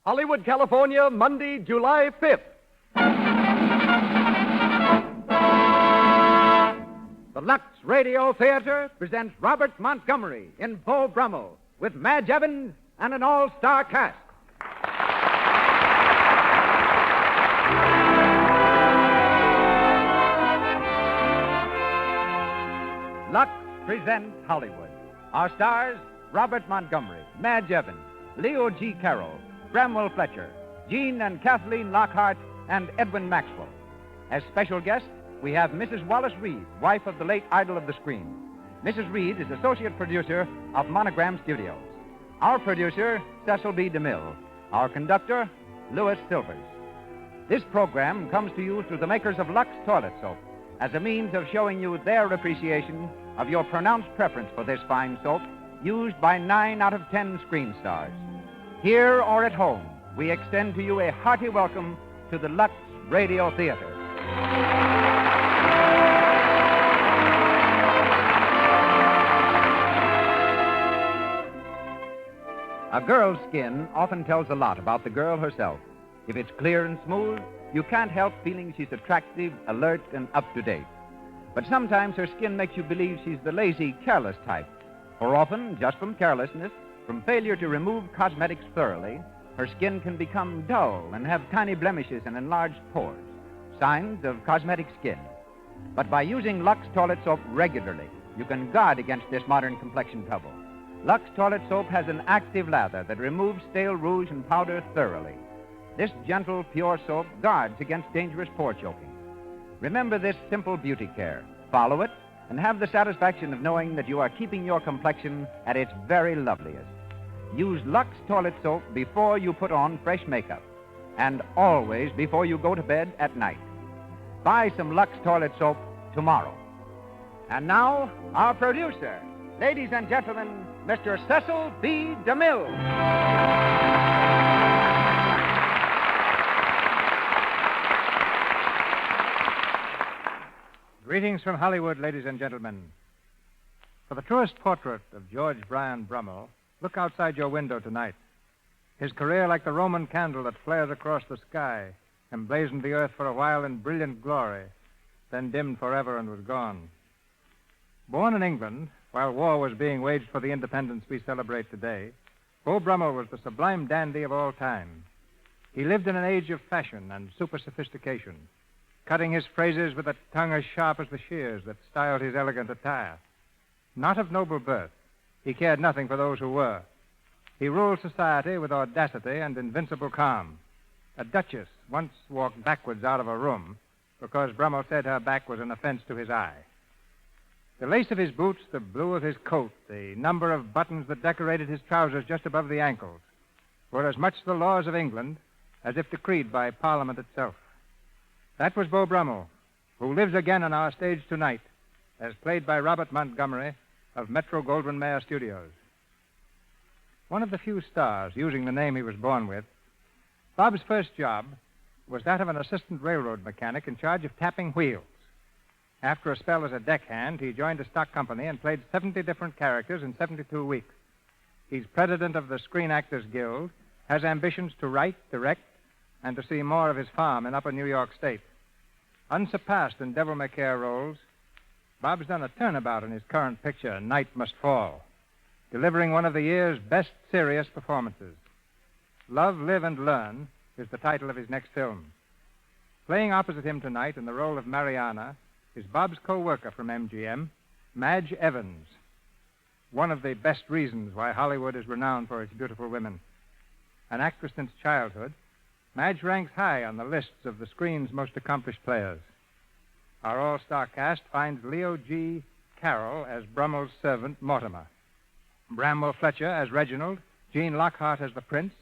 Hollywood, California, Monday, July 5th. The Lux Radio Theater presents Robert Montgomery in Beau Brummel with Madge Evans and an all-star cast. Lux presents Hollywood. Our stars, Robert Montgomery, Madge Evans, Leo G. Carroll, Bramwell Fletcher, Jean and Kathleen Lockhart, and Edwin Maxwell. As special guests, we have Mrs. Wallace Reed, wife of the late idol of the screen. Mrs. Reed is associate producer of Monogram Studios. Our producer, Cecil B. DeMille. Our conductor, Louis Silvers. This program comes to you through the makers of Lux Toilet Soap as a means of showing you their appreciation of your pronounced preference for this fine soap used by 9 out of 10 screen stars. Here or at home, we extend to you a hearty welcome to the Lux Radio Theater. A girl's skin often tells a lot about the girl herself. If it's clear and smooth, you can't help feeling she's attractive, alert, and up-to-date. But sometimes her skin makes you believe she's the lazy, careless type. Or often, just from carelessness, from failure to remove cosmetics thoroughly, her skin can become dull and have tiny blemishes and enlarged pores, signs of cosmetic skin. But by using Lux Toilet Soap regularly, you can guard against this modern complexion trouble. Lux Toilet Soap has an active lather that removes stale rouge and powder thoroughly. This gentle, pure soap guards against dangerous pore choking. Remember this simple beauty care. Follow it, and have the satisfaction of knowing that you are keeping your complexion at its very loveliest. Use Lux Toilet Soap before you put on fresh makeup, and always before you go to bed at night. Buy some Lux Toilet Soap tomorrow. And now, our producer, ladies and gentlemen, Mr. Cecil B. DeMille. Greetings from Hollywood, ladies and gentlemen. For the truest portrait of George Bryan Brummel, look outside your window tonight. His career, like the Roman candle that flares across the sky, emblazoned the earth for a while in brilliant glory, then dimmed forever and was gone. Born in England, while war was being waged for the independence we celebrate today, Beau Brummel was the sublime dandy of all time. He lived in an age of fashion and super-sophistication, cutting his phrases with a tongue as sharp as the shears that styled his elegant attire. Not of noble birth, he cared nothing for those who were. He ruled society with audacity and invincible calm. A duchess once walked backwards out of a room because Brummel said her back was an offense to his eye. The lace of his boots, the blue of his coat, the number of buttons that decorated his trousers just above the ankles were as much the laws of England as if decreed by Parliament itself. That was Beau Brummel, who lives again on our stage tonight, as played by Robert Montgomery of Metro-Goldwyn-Mayer Studios. One of the few stars using the name he was born with, Bob's first job was that of an assistant railroad mechanic in charge of tapping wheels. After a spell as a deckhand, he joined a stock company and played 70 different characters in 72 weeks. He's president of the Screen Actors Guild, has ambitions to write, direct, and to see more of his farm in upper New York State. Unsurpassed in devil-may-care roles, Bob's done a turnabout in his current picture, Night Must Fall, delivering one of the year's best serious performances. Love, Live, and Learn is the title of his next film. Playing opposite him tonight in the role of Mariana is Bob's co-worker from MGM, Madge Evans, one of the best reasons why Hollywood is renowned for its beautiful women. An actress since childhood, Madge ranks high on the lists of the screen's most accomplished players. Our all-star cast finds Leo G. Carroll as Brummel's servant, Mortimer, Bramwell Fletcher as Reginald, Jean Lockhart as the Prince,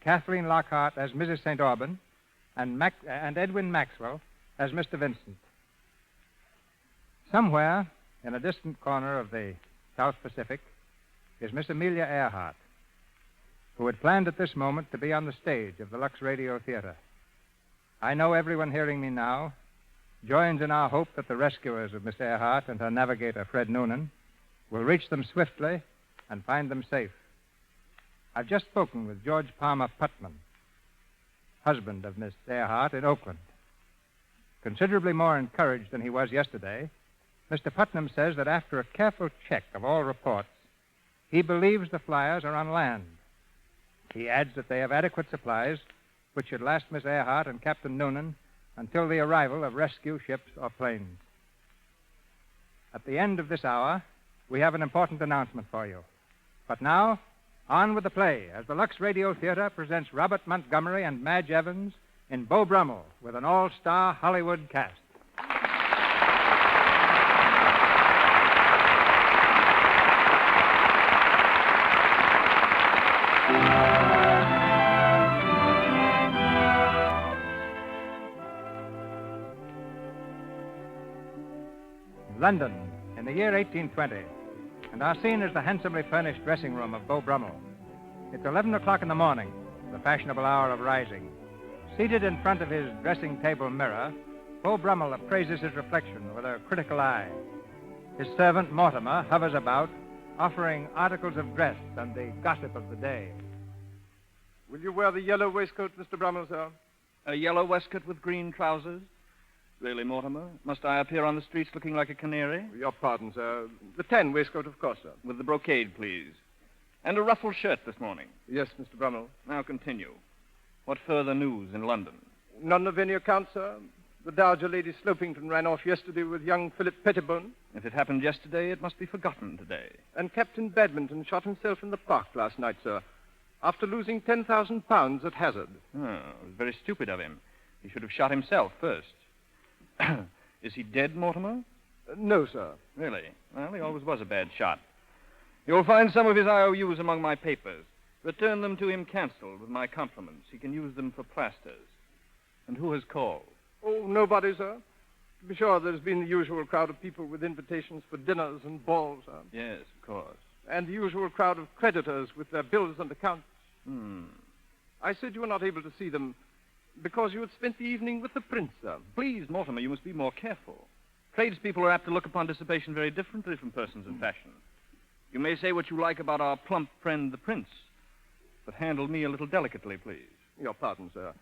Kathleen Lockhart as Mrs. St. Aubin, and Edwin Maxwell as Mr. Vincent. Somewhere in a distant corner of the South Pacific is Miss Amelia Earhart, who had planned at this moment to be on the stage of the Lux Radio Theater. I know everyone hearing me now joins in our hope that the rescuers of Miss Earhart and her navigator, Fred Noonan, will reach them swiftly and find them safe. I've just spoken with George Palmer Putman, husband of Miss Earhart, in Oakland. Considerably more encouraged than he was yesterday, Mr. Putnam says that after a careful check of all reports, he believes the flyers are on land. He adds that they have adequate supplies, which should last Miss Earhart and Captain Noonan until the arrival of rescue ships or planes. At the end of this hour, we have an important announcement for you. But now, on with the play, as the Lux Radio Theater presents Robert Montgomery and Madge Evans in Beau Brummel with an all-star Hollywood cast. London, in the year 1820, and our scene is the handsomely furnished dressing room of Beau Brummel. It's 11 o'clock in the morning, the fashionable hour of rising. Seated in front of his dressing table mirror, Beau Brummel appraises his reflection with a critical eye. His servant, Mortimer, hovers about, offering articles of dress and the gossip of the day. Will you wear the yellow waistcoat, Mr. Brummel, sir? A yellow waistcoat with green trousers? Really, Mortimer? Must I appear on the streets looking like a canary? Your pardon, sir. The tan waistcoat, of course, sir. With the brocade, please. And a ruffled shirt this morning. Yes, Mr. Brummel. Now continue. What further news in London? None of any account, sir. The Dowager Lady Slopington ran off yesterday with young Philip Pettibone. If it happened yesterday, it must be forgotten today. And Captain Badminton shot himself in the park last night, sir, after losing £10,000 at hazard. Oh, it was very stupid of him. He should have shot himself first. Is he dead, Mortimer? No, sir. Really? Well, he always was a bad shot. You'll find some of his IOUs among my papers. Return them to him cancelled with my compliments. He can use them for plasters. And who has called? Oh, nobody, sir. To be sure, there's been the usual crowd of people with invitations for dinners and balls, sir. Yes, of course. And the usual crowd of creditors with their bills and accounts. Hmm. I said you were not able to see them because you had spent the evening with the prince, sir. Please, Mortimer, you must be more careful. Tradespeople are apt to look upon dissipation very differently from persons of fashion. You may say what you like about our plump friend, the prince, but handle me a little delicately, please. Your pardon, sir.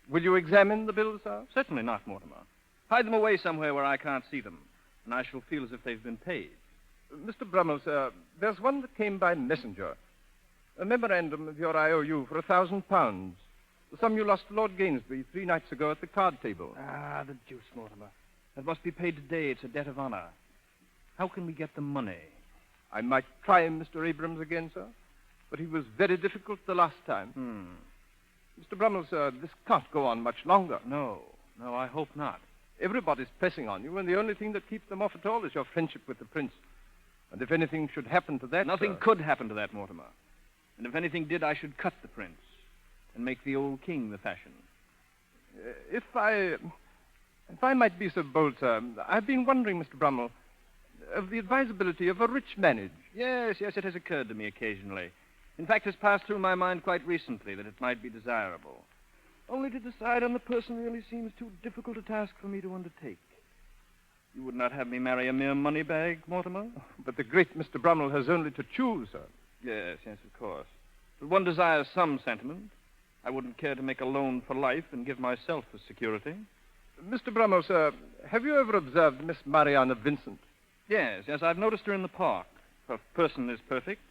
Will you examine the bills, sir? Certainly not, Mortimer. Hide them away somewhere where I can't see them, and I shall feel as if they've been paid. Mr. Brummel, sir, there's one that came by messenger. A memorandum of your IOU for £1,000. The sum you lost to Lord Gainsbury 3 nights ago at the card table. Ah, the deuce, Mortimer. That must be paid today. It's a debt of honor. How can we get the money? I might try Mr. Abrams again, sir, but he was very difficult the last time. Mr. Brummel, sir, this can't go on much longer. No, I hope not. Everybody's pressing on you, and the only thing that keeps them off at all is your friendship with the prince. And if anything should happen to that, Nothing sir... could happen to that, Mortimer. And if anything did, I should cut the prince and make the old king the fashion. If I might be so bold, sir, I've been wondering, Mr. Brummel, of the advisability of a rich marriage. Yes, it has occurred to me occasionally. In fact, it's passed through my mind quite recently that it might be desirable. Only to decide on the person really seems too difficult a task for me to undertake. You would not have me marry a mere money bag, Mortimer? But the great Mr. Brummel has only to choose, sir. Yes, of course. But one desires some sentiment. I wouldn't care to make a loan for life and give myself as security. Mr. Brummel, sir, have you ever observed Miss Mariana Vincent? Yes, I've noticed her in the park. Her person is perfect.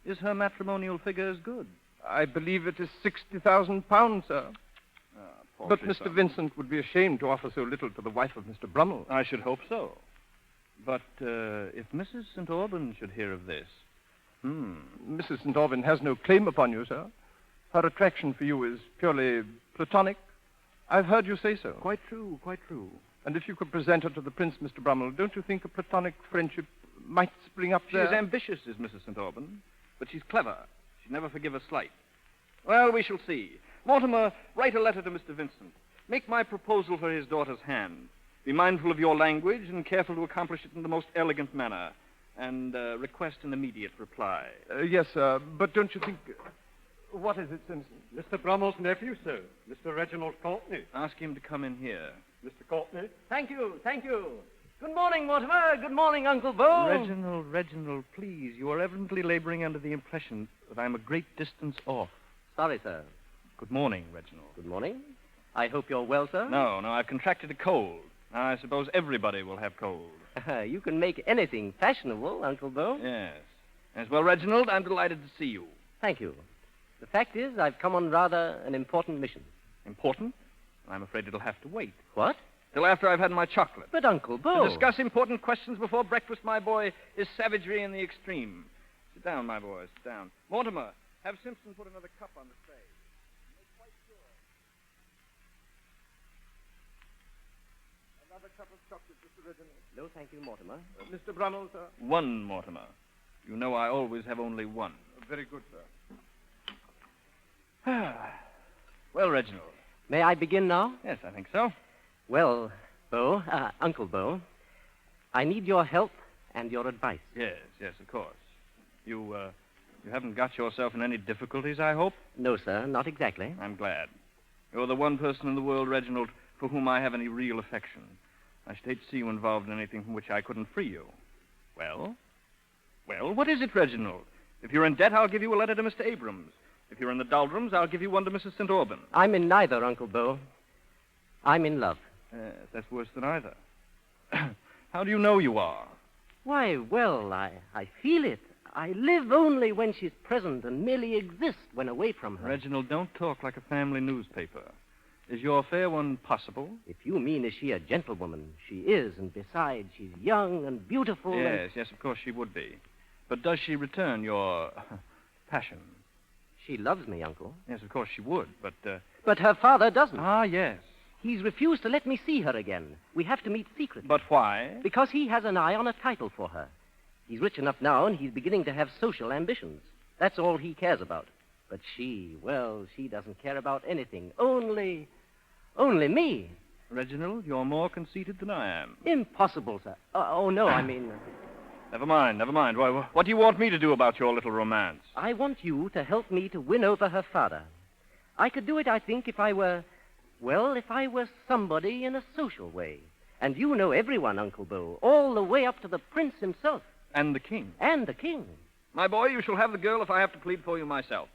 Is her matrimonial figure as good? I believe it is £60,000, sir. But Mr. Vincent would be ashamed to offer so little to the wife of Mr. Brummel. I should hope so. But if Mrs. St. Aubyn should hear of this... Mrs. St. Aubyn has no claim upon you, sir. Her attraction for you is purely platonic. I've heard you say so. Quite true. And if you could present her to the prince, Mr. Brummel, don't you think a platonic friendship might spring up there? She's ambitious, is Mrs. St. Aubyn, but she's clever. She'd never forgive a slight. Well, we shall see. Mortimer, write a letter to Mr. Vincent. Make my proposal for his daughter's hand. Be mindful of your language and careful to accomplish it in the most elegant manner. And request an immediate reply. Yes, sir. But don't you think... What is it, Simpson? Mr. Brummel's nephew, sir. Mr. Reginald Courtney. Ask him to come in here. Mr. Courtney? Thank you. Good morning, Mortimer. Good morning, Uncle Beau. Reginald, please. You are evidently laboring under the impression that I'm a great distance off. Sorry, sir. Good morning, Reginald. Good morning. I hope you're well, sir. No, I've contracted a cold. Now, I suppose everybody will have cold. You can make anything fashionable, Uncle Beau. Yes. Yes, well, Reginald, I'm delighted to see you. Thank you. The fact is, I've come on rather an important mission. Important? I'm afraid it'll have to wait. What? Till after I've had my chocolate. But, Uncle Beau... To discuss important questions before breakfast, my boy, is savagery in the extreme. Sit down, my boy, sit down. Mortimer, have Simpson put another cup on the tray. Make quite sure. Another cup of chocolate, Mr. Reginald. No, thank you, Mortimer. Mr. Brummel, sir. One, Mortimer. You know I always have only one. Very good, sir. Well, Reginald. May I begin now? Yes, I think so. Well, Beau, Uncle Beau, I need your help and your advice. Yes, of course. You haven't got yourself in any difficulties, I hope? No, sir, not exactly. I'm glad. You're the one person in the world, Reginald, for whom I have any real affection. I should hate to see you involved in anything from which I couldn't free you. Well? Well, what is it, Reginald? If you're in debt, I'll give you a letter to Mr. Abrams. If you're in the doldrums, I'll give you one to Mrs. St. Aubin. I'm in neither, Uncle Beau. I'm in love. That's worse than either. How do you know you are? Why, well, I feel it. I live only when she's present and merely exist when away from her. Reginald, don't talk like a family newspaper. Is your fair one possible? If you mean, is she a gentlewoman? She is, and besides, she's young and beautiful. Yes, of course she would be. But does she return your passion? She loves me, Uncle. Yes, of course she would, but... But her father doesn't. Ah, yes. He's refused to let me see her again. We have to meet secretly. But why? Because he has an eye on a title for her. He's rich enough now, and he's beginning to have social ambitions. That's all he cares about. But she doesn't care about anything. Only me. Reginald, you're more conceited than I am. Impossible, sir. No, I mean... Never mind. Why, what do you want me to do about your little romance? I want you to help me to win over her father. I could do it, I think, if I were somebody in a social way. And you know everyone, Uncle Beau, all the way up to the prince himself. And the king. And the king. My boy, you shall have the girl if I have to plead for you myself.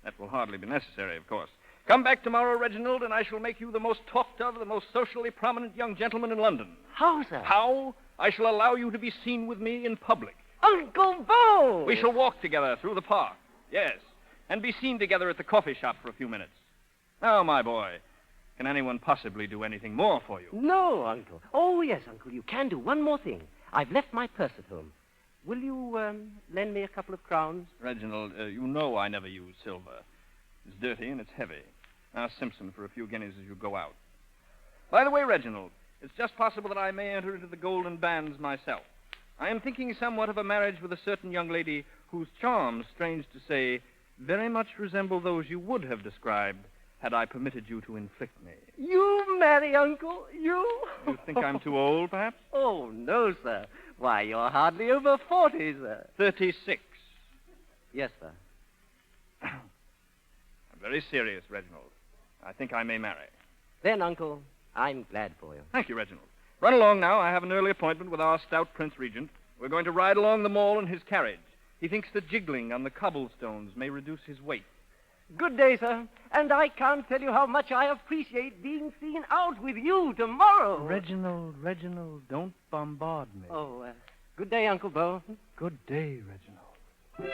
That will hardly be necessary, of course. Come back tomorrow, Reginald, and I shall make you the most talked of, the most socially prominent young gentleman in London. How, sir? How? I shall allow you to be seen with me in public. Uncle Beau! We shall walk together through the park. Yes. And be seen together at the coffee shop for a few minutes. Now, my boy, can anyone possibly do anything more for you? No, Uncle. Oh, yes, Uncle, you can do one more thing. I've left my purse at home. Will you lend me a couple of crowns? Reginald, you know I never use silver. It's dirty and it's heavy. Ask Simpson for a few guineas as you go out. By the way, Reginald, it's just possible that I may enter into the golden bands myself. I am thinking somewhat of a marriage with a certain young lady whose charms, strange to say, very much resemble those you would have described had I permitted you to inflict me. You marry, Uncle? You? You think I'm too old, perhaps? Oh, no, sir. Why, you're hardly over 40, sir. 36. Yes, sir. I'm very serious, Reginald. I think I may marry. Then, Uncle, I'm glad for you. Thank you, Reginald. Run along now. I have an early appointment with our stout Prince Regent. We're going to ride along the mall in his carriage. He thinks that jiggling on the cobblestones may reduce his weight. Good day, sir. And I can't tell you how much I appreciate being seen out with you tomorrow. Reginald, don't bombard me. Oh, good day, Uncle Beau. Good day, Reginald.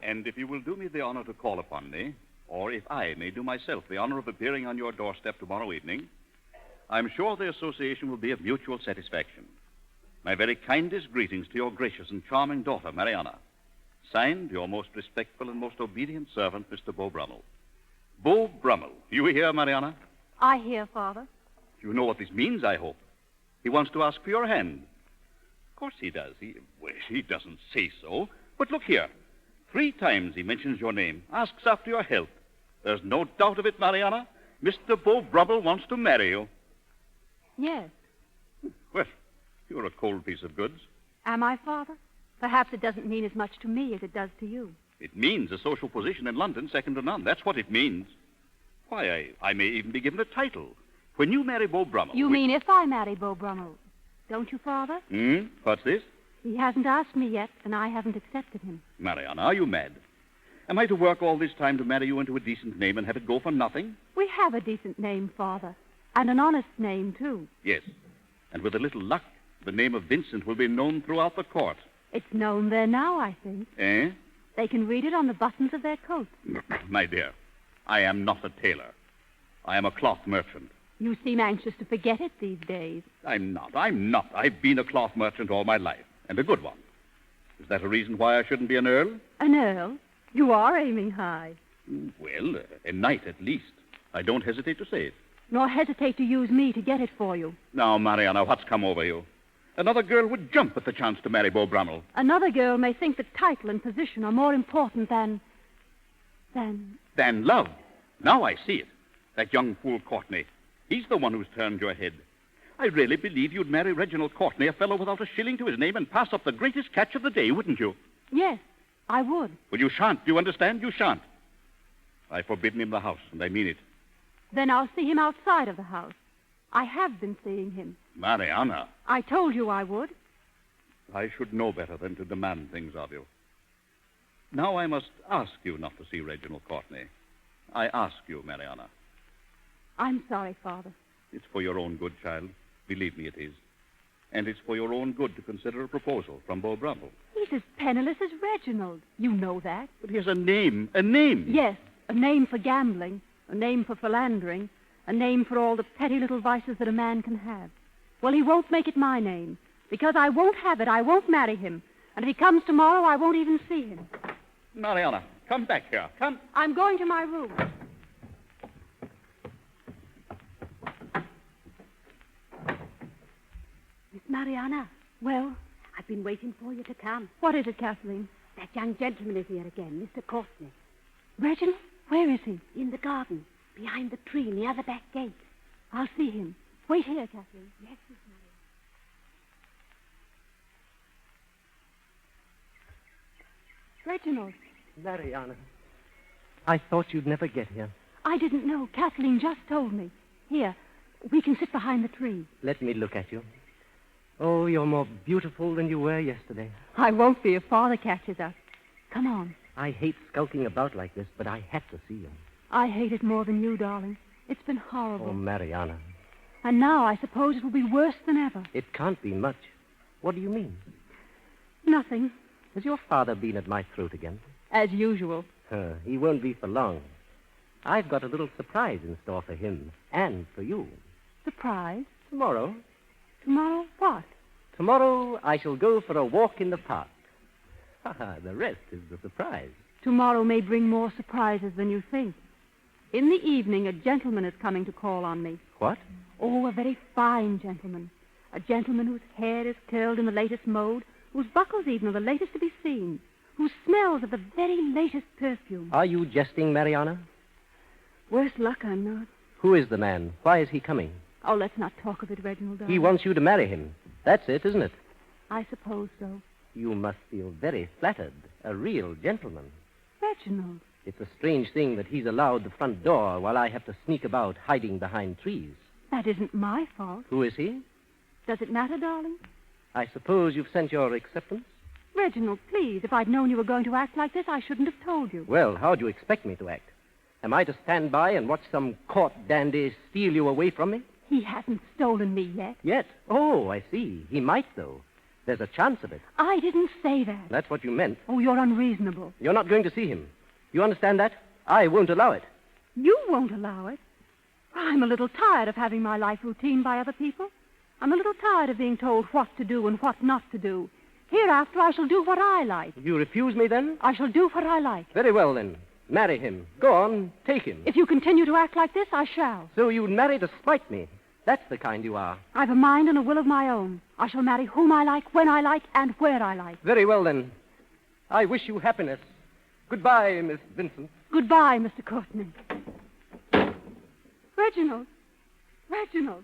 And if you will do me the honor to call upon me, or if I may do myself the honor of appearing on your doorstep tomorrow evening, I'm sure the association will be of mutual satisfaction. My very kindest greetings to your gracious and charming daughter, Mariana. Signed, your most respectful and most obedient servant, Mr. Beau Brummel. Beau Brummel. You hear, Mariana? I hear, Father. You know what this means, I hope. He wants to ask for your hand. Of course he does. He doesn't say so. But look here. 3 times he mentions your name, asks after your health. There's no doubt of it, Mariana. Mr. Beau Brummel wants to marry you. Yes. Well, you're a cold piece of goods. Am I, Father? Perhaps it doesn't mean as much to me as it does to you. It means a social position in London second to none. That's what it means. Why, I may even be given a title. When you marry Beau Brummel... You mean if I marry Beau Brummel? Don't you, Father? What's this? He hasn't asked me yet, and I haven't accepted him. Mariana, are you mad? Am I to work all this time to marry you into a decent name and have it go for nothing? We have a decent name, Father, and an honest name, too. Yes. And with a little luck, the name of Vincent will be known throughout the court. It's known there now, I think. Eh? They can read it on the buttons of their coats. My dear, I am not a tailor. I am a cloth merchant. You seem anxious to forget it these days. I'm not. I've been a cloth merchant all my life, and a good one. Is that a reason why I shouldn't be an earl? An earl? You are aiming high. Well, a knight at least. I don't hesitate to say it. Nor hesitate to use me to get it for you. Now, Mariana, what's come over you? Another girl would jump at the chance to marry Beau Brummel. Another girl may think that title and position are more important than love. Now I see it. That young fool Courtney. He's the one who's turned your head. I really believe you'd marry Reginald Courtney, a fellow without a shilling to his name, and pass up the greatest catch of the day, wouldn't you? Yes, I would. Well, you shan't. Do you understand? You shan't. I've forbidden him the house, and I mean it. Then I'll see him outside of the house. I have been seeing him. Mariana. I told you I would. I should know better than to demand things of you. Now I must ask you not to see Reginald Courtney. I ask you, Mariana. I'm sorry, Father. It's for your own good, child. Believe me, it is. And it's for your own good to consider a proposal from Beau Brummel. He's as penniless as Reginald. You know that. But he has a name. A name. Yes, a name for gambling, a name for philandering, a name for all the petty little vices that a man can have. Well, he won't make it my name. Because I won't have it, I won't marry him. And if he comes tomorrow, I won't even see him. Mariana, come back here. Come. I'm going to my room. Miss Mariana. Well, I've been waiting for you to come. what is it, Kathleen? That young gentleman is here again, Mr. Courtney. Reginald? Where is he? In the garden, behind the tree near the back gate. I'll see him. Wait here, Kathleen. Yes, Miss Mariana. Reginald, Mariana, I thought you'd never get here. I didn't know. Kathleen just told me. Here, we can sit behind the tree. Let me look at you. Oh, you're more beautiful than you were yesterday. I won't be if Father catches us. Come on. I hate skulking about like this, but I had to see you. I hate it more than you, darling. It's been Oh, horrible. Mariana, And now I suppose it will be worse than ever. it can't be much. What do you mean? Nothing, Has your father been at my throat again? as usual. He won't be for long. I've got a little surprise in store for him and for you. Surprise. Tomorrow, Tomorrow, what? tomorrow I shall go for a walk in the park. The rest is the surprise. Tomorrow may bring more surprises than you think. In the evening, a gentleman is coming to call on me. What? Oh, a very fine gentleman. A gentleman whose hair is curled in the latest mode, whose buckles even are the latest to be seen, who smells of the very latest perfume. Are you jesting, Mariana? Worse luck, I'm not. Who is the man? Why is he coming? Oh, let's not talk of it, Reginald. He darling. wants you to marry him. That's it, isn't it? I suppose so. You must feel very flattered. A real gentleman. Reginald. It's a strange thing that he's allowed the front door while I have to sneak about hiding behind trees. That isn't my fault. Who is he? Does it matter, darling? I suppose you've sent your acceptance? Reginald, please, if I'd known you were going to act like this, I shouldn't have told you. Well, how do you expect me to act? Am I to stand by and watch some court dandy steal you away from me? He hasn't stolen me yet. Yet? Oh, I see. He might, though. There's a chance of it. I didn't say that. That's what you meant. Oh, you're unreasonable. You're not going to see him. You understand that? I won't allow it. You won't allow it. I'm a little tired of having my life routine by other people. I'm a little tired of being told what to do and what not to do. Hereafter, I shall do what I like. You refuse me, then? I shall do what I like. Very well, then. Marry him. Go on. Take him. If you continue to act like this, I shall. So you'd marry to spite me. That's the kind you are. I've a mind and a will of my own. I shall marry whom I like, when I like, and where I like. Very well, then. I wish you happiness. Goodbye, Miss Vincent. Goodbye, Mr. Courtney. Reginald. Reginald.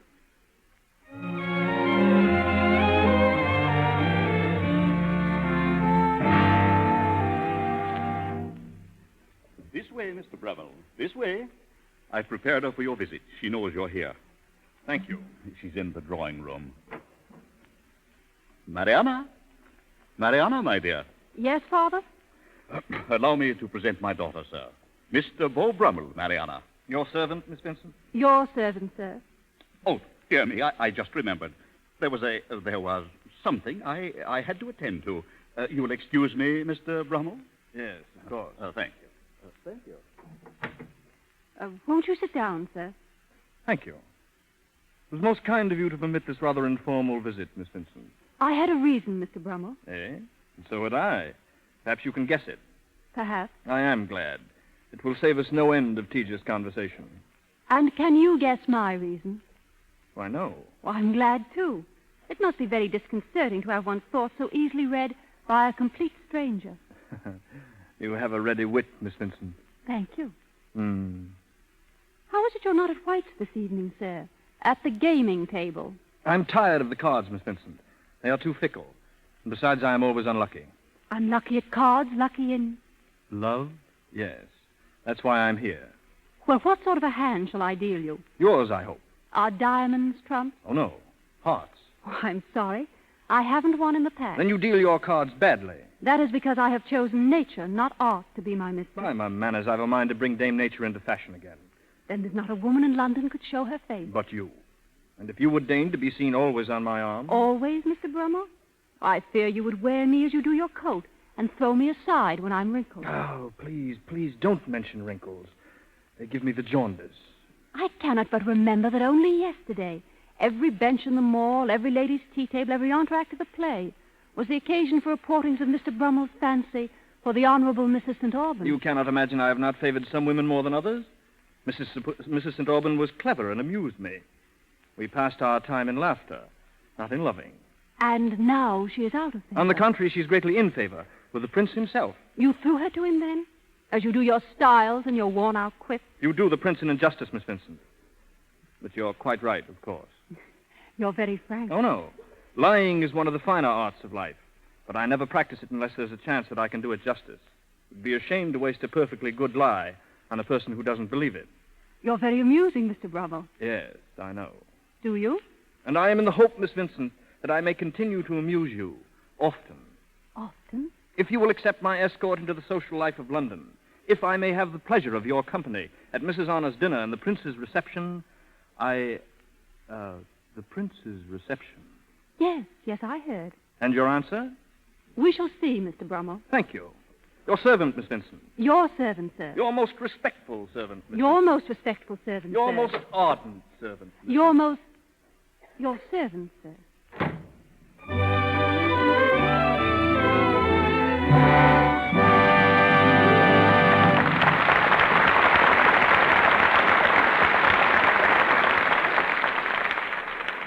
This way, Mr. Brummel. This way. I've prepared her for your visit. She knows you're here. Thank you. She's in the drawing room. Mariana? Mariana, my dear. Yes, Father? Allow me to present my daughter, sir. Mr. Beau Brummel, Mariana. Your servant, Miss Vincent? Your servant, sir. Oh, dear me, I just remembered. There was something I had to attend to. You will excuse me, Mr. Brummel? Yes, of course. Thank you. Thank you. Won't you sit down, sir? Thank you. It was most kind of you to permit this rather informal visit, Miss Vincent. I had a reason, Mr. Brummel. Eh? And so had I. Perhaps you can guess it. Perhaps. I am glad. It will save us no end of tedious conversation. And can you guess my reason? Why, no. Well, I'm glad, too. It must be very disconcerting to have one's thoughts so easily read by a complete stranger. You have a ready wit, Miss Vincent. Thank you. Hmm. How is it you're not at White's this evening, sir? At the gaming table? I'm tired of the cards, Miss Vincent. They are too fickle. And besides, I am always unlucky. Unlucky at cards, lucky in... Love? Yes. That's why I'm here. Well, what sort of a hand shall I deal you? Yours, I hope. Are diamonds trumps? Oh, no. Hearts. Oh, I'm sorry. I haven't won in the past. Then you deal your cards badly. That is because I have chosen nature, not art, to be my mistress. By my manners, I've a mind to bring Dame Nature into fashion again. Then there's not a woman in London could show her face. But you. And if you would deign to be seen always on my arm... Always, Mr. Brummel? I fear you would wear me as you do your coat and throw me aside when I'm wrinkled. Oh, please don't mention wrinkles. They give me the jaundice. I cannot but remember that only yesterday, every bench in the mall, every lady's tea table, every entr'acte of the play was the occasion for reportings of Mr. Brummel's fancy for the Honorable Mrs. St. Alban. You cannot imagine I have not favored some women more than others? Mrs. St. Alban was clever and amused me. We passed our time in laughter, not in loving. And now she is out of favor. On the contrary, she's greatly in favor with the prince himself. You threw her to him, then? As you do your styles and your worn-out quips? You do the prince an injustice, Miss Vincent. But you're quite right, of course. You're very frank. Oh, no. Lying is one of the finer arts of life. But I never practice it unless there's a chance that I can do it justice. It'd be a shame to waste a perfectly good lie on a person who doesn't believe it. You're very amusing, Mr. Brummel. Yes, I know. Do you? And I am in the hope, Miss Vincent, that I may continue to amuse you often. Often? If you will accept my escort into the social life of London, if I may have the pleasure of your company at Mrs. Honor's dinner and the Prince's reception, the Prince's reception? Yes, I heard. And your answer? We shall see, Mr. Brummel. Thank you. Your servant, Miss Vincent. Your servant, sir. Your most respectful servant, Miss Your Vincent. most respectful servant, Your sir. most ardent servant, Miss Your Vincent. most... Your servant, sir.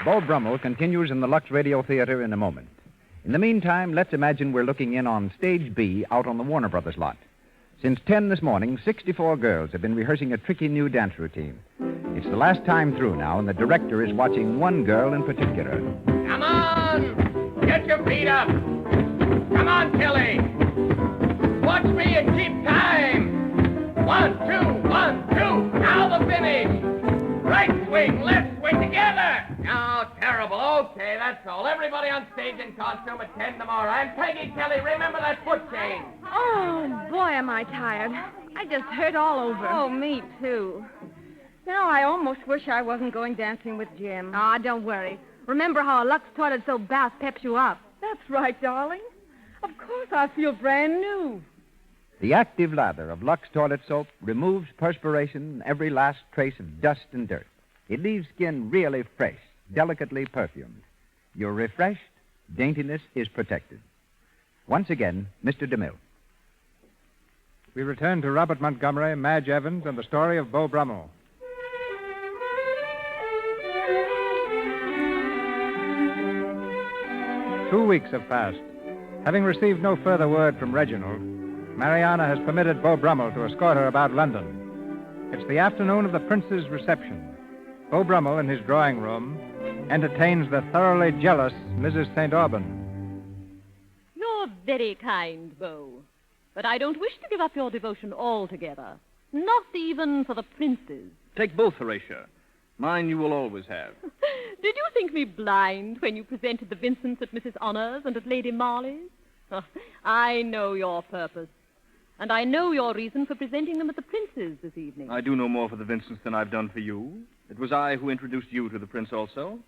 Beau Brummel continues in the Lux Radio Theater in a moment. In the meantime, let's imagine we're looking in on Stage B out on the Warner Brothers lot. Since 10 this morning, 64 girls have been rehearsing a tricky new dance routine. It's the last time through now, and the director is watching one girl in particular. Come on! Get your feet up! Come on, Kelly! Watch me and keep time! 1, 2, 1, 2! Now the finish! Right swing, left swing together! Oh, terrible. Okay, that's all. Everybody on stage in costume at 10 tomorrow. And Peggy Kelly, remember that foot chain. Oh, boy, am I tired. I just hurt all over. Oh, me too. You know, I almost wish I wasn't going dancing with Jim. Ah, don't worry. Remember how a Lux Toilet Soap bath peps you up. That's right, darling. Of course I feel brand new. The active lather of Lux Toilet Soap removes perspiration and every last trace of dust and dirt. It leaves skin really fresh, delicately perfumed. You're refreshed, daintiness is protected. Once again, Mr. DeMille. We return to Robert Montgomery, Madge Evans, and the story of Beau Brummel. Two weeks have passed. Having received no further word from Reginald, Mariana has permitted Beau Brummel to escort her about London. It's the afternoon of the prince's reception. Beau Brummel, in his drawing room, entertains the thoroughly jealous Mrs. St. Alban. You're very kind, Beau. But I don't wish to give up your devotion altogether. Not even for the princes. Take both, Horatia. Mine you will always have. Did you think me blind when you presented the Vincents at Mrs. Honor's and at Lady Marley's? Oh, I know your purpose. And I know your reason for presenting them at the Prince's this evening. I do no more for the Vincents than I've done for you. It was I who introduced you to the Prince also.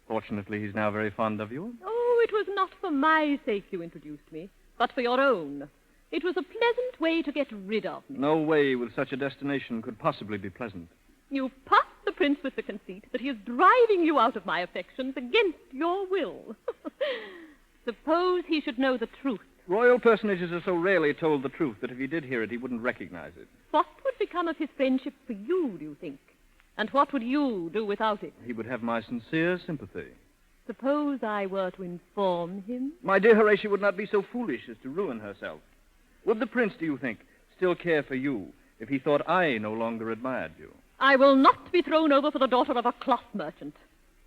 Fortunately, he's now very fond of you. Oh, it was not for my sake you introduced me, but for your own. It was a pleasant way to get rid of me. No way with such a destination could possibly be pleasant. You puff the Prince with the conceit that he is driving you out of my affections against your will. Suppose he should know the truth. Royal personages are so rarely told the truth that if he did hear it, he wouldn't recognize it. What would become of his friendship for you, do you think? And what would you do without it? He would have my sincere sympathy. Suppose I were to inform him? My dear Horatio would not be so foolish as to ruin herself. Would the Prince, do you think, still care for you if he thought I no longer admired you? I will not be thrown over for the daughter of a cloth merchant.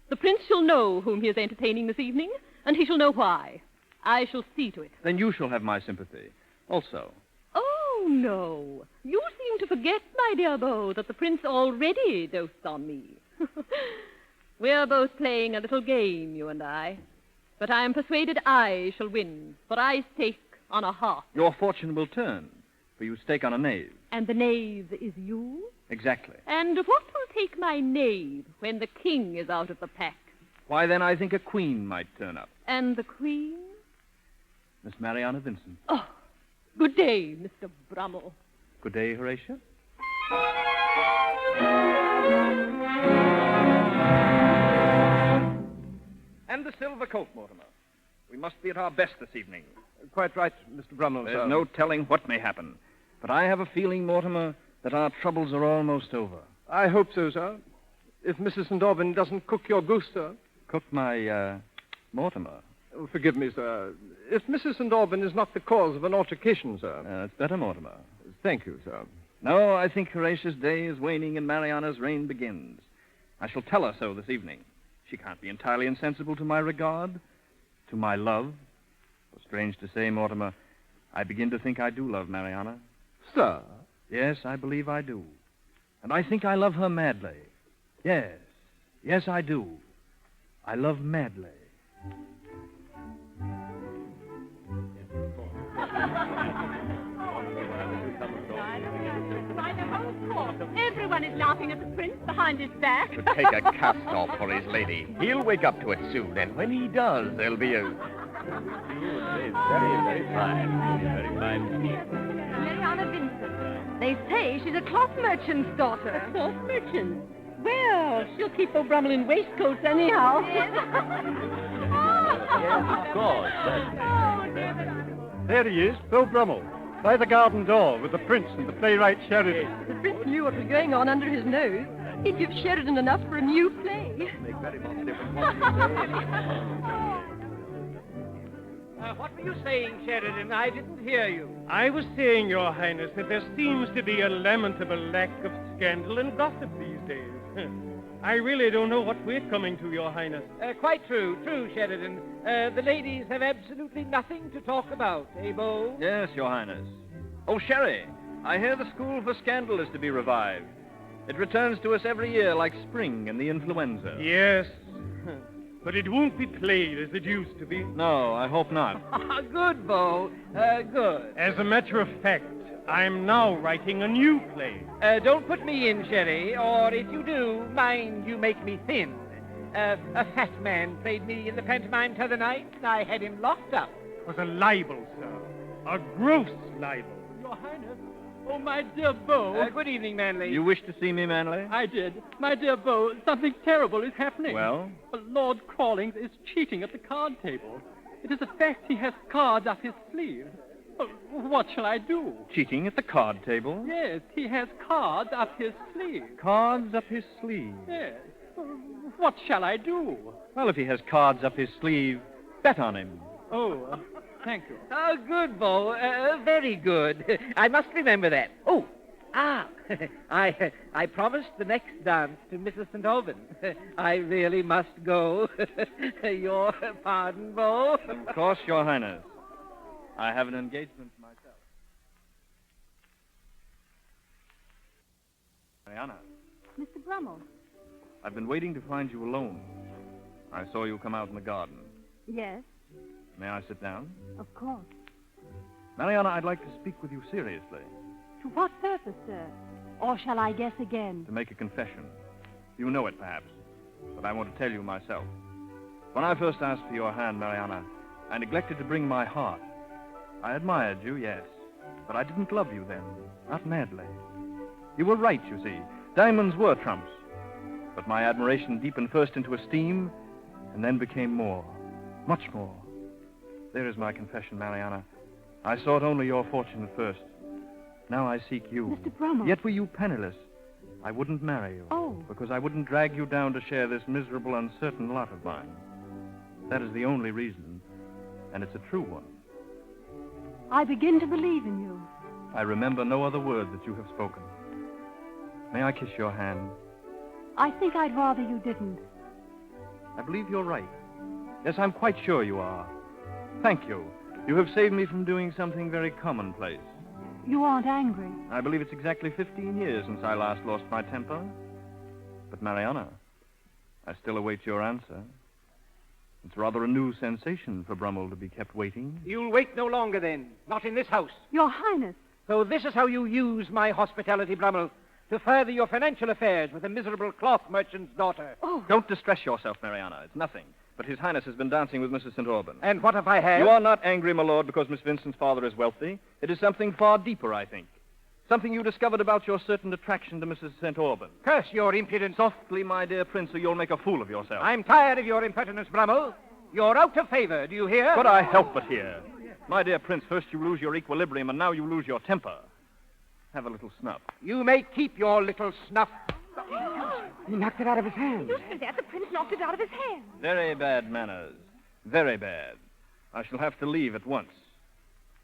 The Prince shall know whom he is entertaining this evening, and he shall know why. I shall see to it. Then you shall have my sympathy also. Oh, no. You seem to forget, my dear Beau, that the Prince already dotes on me. We're both playing a little game, you and I. But I am persuaded I shall win, for I stake on a heart. Your fortune will turn, for you stake on a knave. And the knave is you? Exactly. And what will take my knave when the king is out of the pack? Why, then I think a queen might turn up. And the queen? Miss Mariana Vincent. Oh, good day, Mr. Brummel. Good day, Horatio. And the silver coat, Mortimer. We must be at our best this evening. Quite right, Mr. Brummel, sir. There's no telling what may happen. But I have a feeling, Mortimer, that our troubles are almost over. I hope so, sir. If Mrs. St. Aubyn doesn't cook your goose, sir. Cook my, Mortimer. Oh, forgive me, sir. If Mrs. St. Aubyn is not the cause of an altercation, sir. That's better, Mortimer. Thank you, sir. No, I think Horatia's day is waning and Mariana's reign begins. I shall tell her so this evening. She can't be entirely insensible to my regard, to my love. Well, strange to say, Mortimer, I begin to think I do love Mariana. Sir? Yes, I believe I do. And I think I love her madly. Yes, yes, I do. I love madly. Everyone is laughing at the Prince behind his back. To take a cast off for his lady. He'll wake up to it soon, and when he does, there'll be a... Very, very fine. Very fine. Mariana Vincent. They say she's a cloth merchant's daughter. A cloth merchant? Well, she'll keep Beau Brummel in waistcoats anyhow. Yes, of course. There he is, Beau Brummel, by the garden door with the Prince and the playwright Sheridan. The Prince knew what was going on under his nose. He'd give Sheridan enough for a new play. Make very much difference what you say. What were you saying, Sheridan? I didn't hear you. I was saying, Your Highness, that there seems to be a lamentable lack of scandal and gossip these days. I really don't know what we're coming to, Your Highness. Quite true, Sheridan. The ladies have absolutely nothing to talk about, eh, Beau? Yes, Your Highness. Oh, Sherry, I hear the School for Scandal is to be revived. It returns to us every year like spring and the influenza. Yes, but it won't be played as it used to be. No, I hope not. Good, Beau. Good. As a matter of fact, I'm now writing a new play. Don't put me in, Sherry, or if you do, mind you make me thin. A fat man played me in the pantomime t'other night, and I had him locked up. It was a libel, sir. A gross libel. Your Highness. Oh, my dear Beau. Good evening, Manley. You wish to see me, Manley? I did. My dear Beau, something terrible is happening. Well? Lord Crawlings is cheating at the card table. It is a fact he has cards up his sleeve. What shall I do? Cheating at the card table? Yes, he has cards up his sleeve. Cards up his sleeve? Yes. What shall I do? Well, if he has cards up his sleeve, bet on him. Oh, thank you. Oh, good, Beau. Very good. I must remember that. I promised the next dance to Mrs. St. Aubyn. I really must go. Your pardon, Beau. Of course, Your Highness. I have an engagement myself. Mr. Brummel. I've been waiting to find you alone. I saw you come out in the garden. Yes, May I sit down? of course. Mariana, I'd like to speak with you seriously, To what purpose, sir? Or shall I guess again? to make a confession. You know it, perhaps, but I want to tell you myself. When I first asked for your hand, Mariana, I neglected to bring my heart. I admired you, yes, but I didn't love you then, not madly. You were right, you see. Diamonds were trumps. But my admiration deepened first into esteem, and then became more, much more. There is my confession, Mariana. I sought only your fortune at first. Now I seek you. Mr. Brummel. Yet were you penniless. I wouldn't marry you. Oh. Because I wouldn't drag you down to share this miserable, uncertain lot of mine. That is the only reason, and it's a true one. I begin to believe in you. I remember no other word that you have spoken. May I kiss your hand? I think I'd rather you didn't. I believe you're right. Yes, I'm quite sure you are. Thank you. You have saved me from doing something very commonplace. You aren't angry. I believe it's exactly 15 years since I last lost my temper. But, Mariana, I still await your answer. It's rather a new sensation for Brummel to be kept waiting. You'll wait no longer, then. Not in this house. Your Highness. So this is how you use my hospitality, Brummel, to further your financial affairs with a miserable cloth merchant's daughter. Oh. Don't distress yourself, Mariana. It's nothing. But His Highness has been dancing with Mrs. St. Aubin. And what if I have? You are not angry, my lord, because Miss Vincent's father is wealthy. It is something far deeper, I think. Something you discovered about your certain attraction to Mrs. St. Aubin. Curse your impudence. Softly, my dear prince, or you'll make a fool of yourself. I'm tired of your impertinence, Brummel. You're out of favor, do you hear? Could I help but hear? My dear prince, first you lose your equilibrium, and now you lose your temper. Have a little snuff. You may keep your little snuff. He knocked it out of his hand. Listen, Dad, the prince knocked it out of his hand. Very bad manners. Very bad. I shall have to leave at once.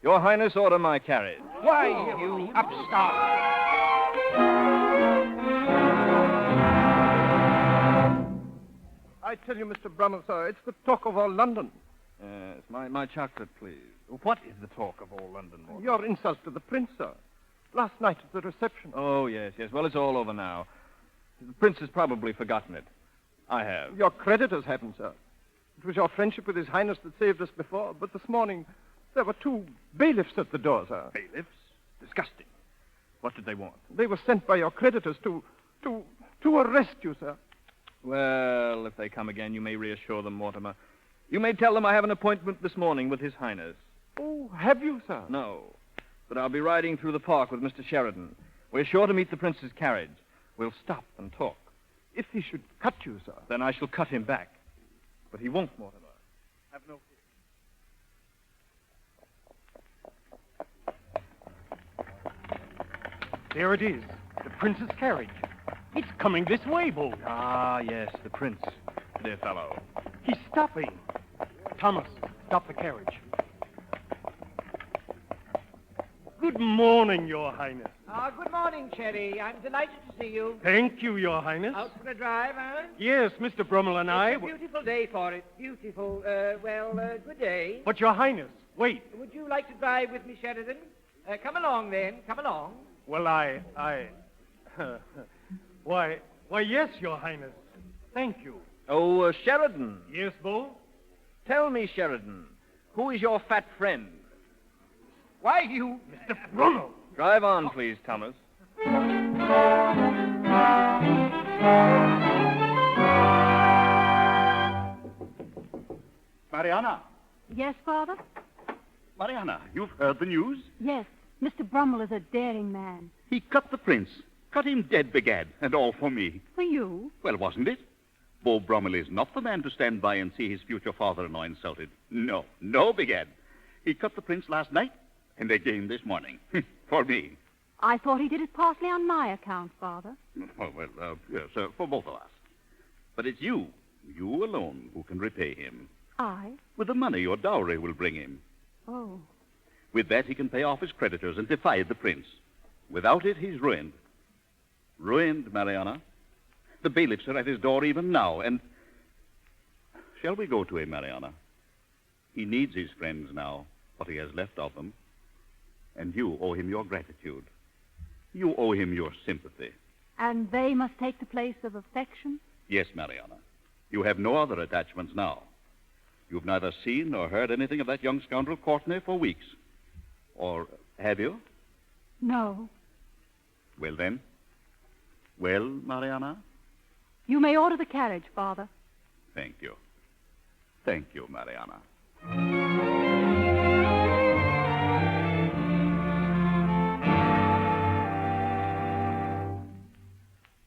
Your Highness, order my carriage. Why, you upstart. I tell you, Mr. Brummel, sir, it's the talk of all London. Yes, my chocolate, please. What is the talk of all London, Mortimer? Your insult to the prince, sir. Last night at the reception. Oh, yes. Well, it's all over now. The prince has probably forgotten it. I have. Your creditors haven't, sir. It was your friendship with His Highness that saved us before, but this morning there were 2 bailiffs at the door, sir. Bailiffs? Disgusting. What did they want? They were sent by your creditors to arrest you, sir. Well, if they come again, you may reassure them, Mortimer. You may tell them I have an appointment this morning with His Highness. Oh, have you, sir? No. But I'll be riding through the park with Mr. Sheridan. We're sure to meet the prince's carriage. We'll stop and talk. If he should cut you, sir. Then I shall cut him back. But he won't, Mortimer. Have no fear. There it is. The prince's carriage. It's coming this way, Beau. Ah, yes, the prince. Dear fellow. He's stopping. Thomas, stop the carriage. Good morning, Your Highness. Good morning, Cherry. I'm delighted to see you. Thank you, Your Highness. Out for a drive, huh? Yes, Mr. Brummel and I... It's a beautiful day for it. Beautiful. Good day. But, Your Highness, wait. Would you like to drive with me, Sheridan? Come along, then. Come along. Well, Why, yes, Your Highness. Thank you. Oh, Sheridan. Yes, Beau? Tell me, Sheridan, who is your fat friend? Why, you... Mr. Brummel. Drive on, please, Thomas. Mariana. Yes, Father? Mariana, you've heard the news? Yes. Mr. Brummel is a daring man. He cut the prince. Cut him dead, begad, and all for me. For you? Well, wasn't it? Beau Brummel is not the man to stand by and see his future father-in-law insulted. No, begad. He cut the prince last night, and again this morning. For me. I thought he did it partly on my account, Father. Oh, well, yes, for both of us. But it's you alone, who can repay him. I? With the money your dowry will bring him. Oh. With that, he can pay off his creditors and defy the prince. Without it, he's ruined. Ruined, Mariana. The bailiffs are at his door even now, and... Shall we go to him, Mariana? He needs his friends now, what he has left of them. And you owe him your gratitude. You owe him your sympathy. And they must take the place of affection? Yes, Mariana. You have no other attachments now. You've neither seen nor heard anything of that young scoundrel Courtney for weeks. Or have you? No. Well, then. Well, Mariana? You may order the carriage, Father. Thank you. Thank you, Mariana.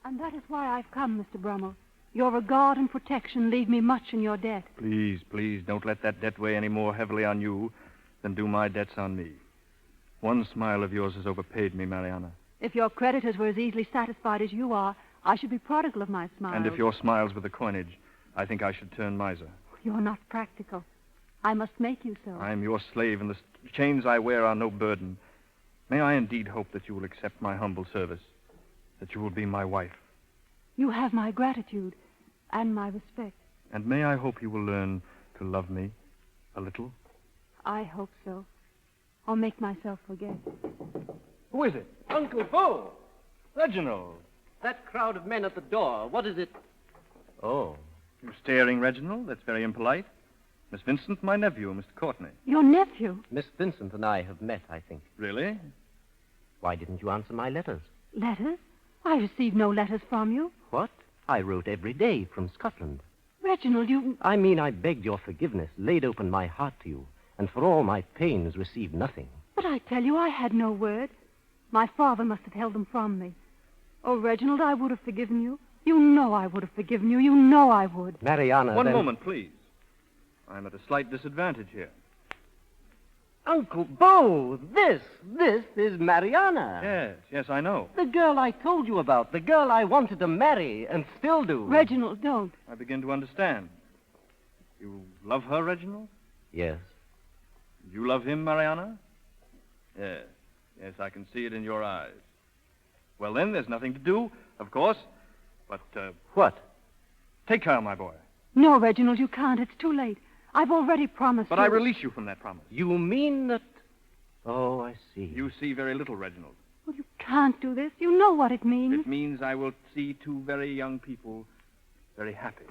And that is why I've come, Mr. Brummel. Your regard and protection leave me much in your debt. Please, please, don't let that debt weigh any more heavily on you than do my debts on me. One smile of yours has overpaid me, Mariana. If your creditors were as easily satisfied as you are, I should be prodigal of my smiles. And if your smiles were the coinage, I think I should turn miser. You're not practical. I must make you so. I am your slave, and the chains I wear are no burden. May I indeed hope that you will accept my humble service, that you will be my wife. You have my gratitude and my respect. And may I hope you will learn to love me a little? I hope so. Or make myself forget. Who is it? Uncle Beau. Reginald. That crowd of men at the door. What is it? Oh. You're staring, Reginald? That's very impolite. Miss Vincent, my nephew, Mr. Courtney. Your nephew? Miss Vincent and I have met, I think. Really? Why didn't you answer my letters? Letters? I received no letters from you. What? I wrote every day from Scotland. Reginald, you... I mean, I begged your forgiveness, laid open my heart to you, and for all my pains received nothing. But I tell you, I had no word. My father must have held them from me. Oh, Reginald, I would have forgiven you. You know I would have forgiven you. You know I would. Mariana, One moment, please. I'm at a slight disadvantage here. Uncle Beau, this is Mariana. Yes, I know. The girl I told you about, the girl I wanted to marry and still do. Reginald, don't. I begin to understand. You love her, Reginald? Yes. You love him, Mariana? Yes, I can see it in your eyes. Well, then, there's nothing to do, of course, but, What? Take her, my boy. No, Reginald, you can't. It's too late. I've already promised But you. I release you from that promise. You mean that... Oh, I see. You see very little, Reginald. Well, you can't do this. You know what it means. It means I will see two very young people very happy.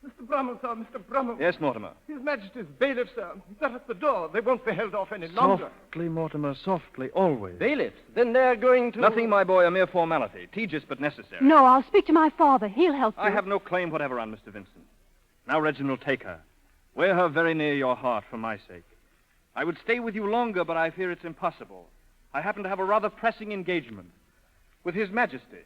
Mr. Brummel, sir, Mr. Brummel. Yes, Mortimer. His Majesty's bailiffs, sir. They're at the door. They won't be held off any longer. Softly, Mortimer, softly, always. Bailiffs? Then they're going to... Nothing, my boy, a mere formality. Tedious but necessary. No, I'll speak to my father. He'll help you. I have no claim whatever on Mr. Vincent. Now, Reginald, take her. Wear her very near your heart for my sake. I would stay with you longer, but I fear it's impossible. I happen to have a rather pressing engagement with His Majesty.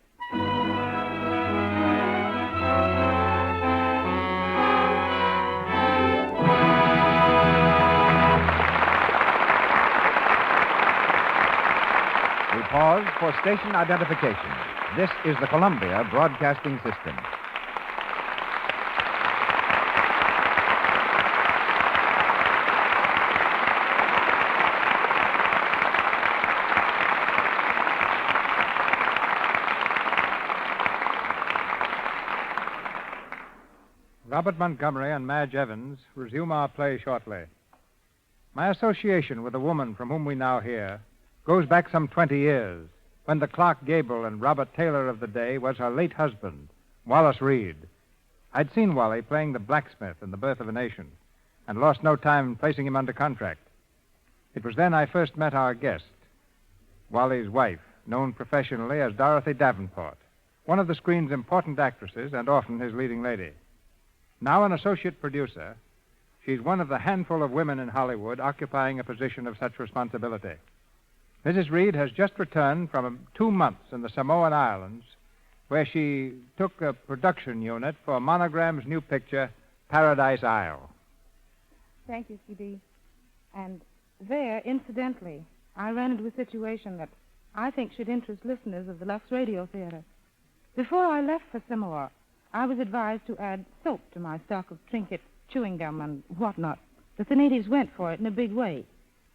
We pause for station identification. This is the Columbia Broadcasting System. Robert Montgomery and Madge Evans resume our play shortly. My association with the woman from whom we now hear goes back some 20 years, when the Clark Gable and Robert Taylor of the day was her late husband, Wallace Reed. I'd seen Wally playing the blacksmith in The Birth of a Nation, and lost no time in placing him under contract. It was then I first met our guest, Wally's wife, known professionally as Dorothy Davenport, one of the screen's important actresses and often his leading lady. Now an associate producer, she's one of the handful of women in Hollywood occupying a position of such responsibility. Mrs. Reed has just returned from 2 months in the Samoan Islands, where she took a production unit for Monogram's new picture, Paradise Isle. Thank you, C.B. And there, incidentally, I ran into a situation that I think should interest listeners of the Lux Radio Theater. Before I left for Samoa, I was advised to add soap to my stock of trinket, chewing gum, and whatnot, but the natives went for it in a big way.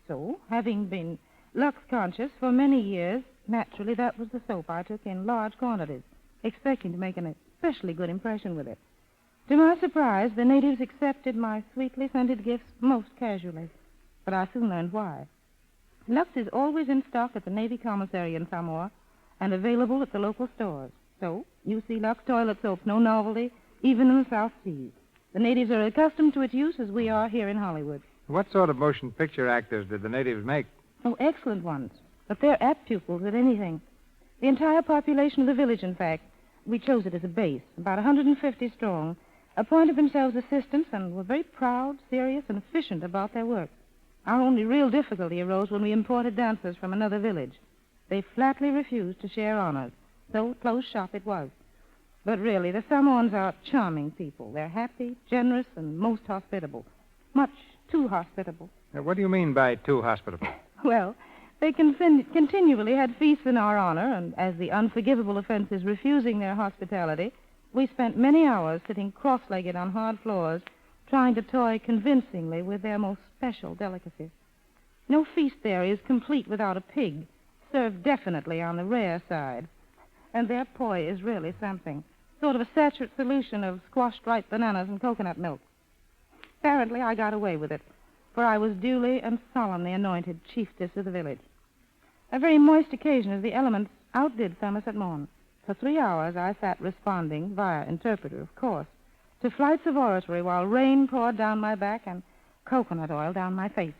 So, having been Lux-conscious for many years, naturally that was the soap I took in large quantities, expecting to make an especially good impression with it. To my surprise, the natives accepted my sweetly scented gifts most casually, but I soon learned why. Lux is always in stock at the Navy Commissary in Samoa and available at the local stores. So, you see Lux toilet soap's no novelty, even in the South Seas. The natives are accustomed to its use as we are here in Hollywood. What sort of motion picture actors did the natives make? Oh, excellent ones. But they're apt pupils at anything. The entire population of the village, in fact, we chose it as a base, about 150 strong, appointed themselves assistants and were very proud, serious, and efficient about their work. Our only real difficulty arose when we imported dancers from another village. They flatly refused to share honors, so close shop it was. But really, the Samoans are charming people. They're happy, generous, and most hospitable. Much too hospitable. What do you mean by too hospitable? Well, they continually had feasts in our honor, and as the unforgivable offense is refusing their hospitality, we spent many hours sitting cross-legged on hard floors, trying to toy convincingly with their most special delicacies. No feast there is complete without a pig, served definitely on the rare side. And their poi is really something. Sort of a saturate solution of squashed ripe bananas and coconut milk. Apparently, I got away with it, for I was duly and solemnly anointed chiefess of the village. A very moist occasion as the elements outdid Somerset Maugham. For 3 hours, I sat responding, via interpreter, of course, to flights of oratory while rain poured down my back and coconut oil down my face.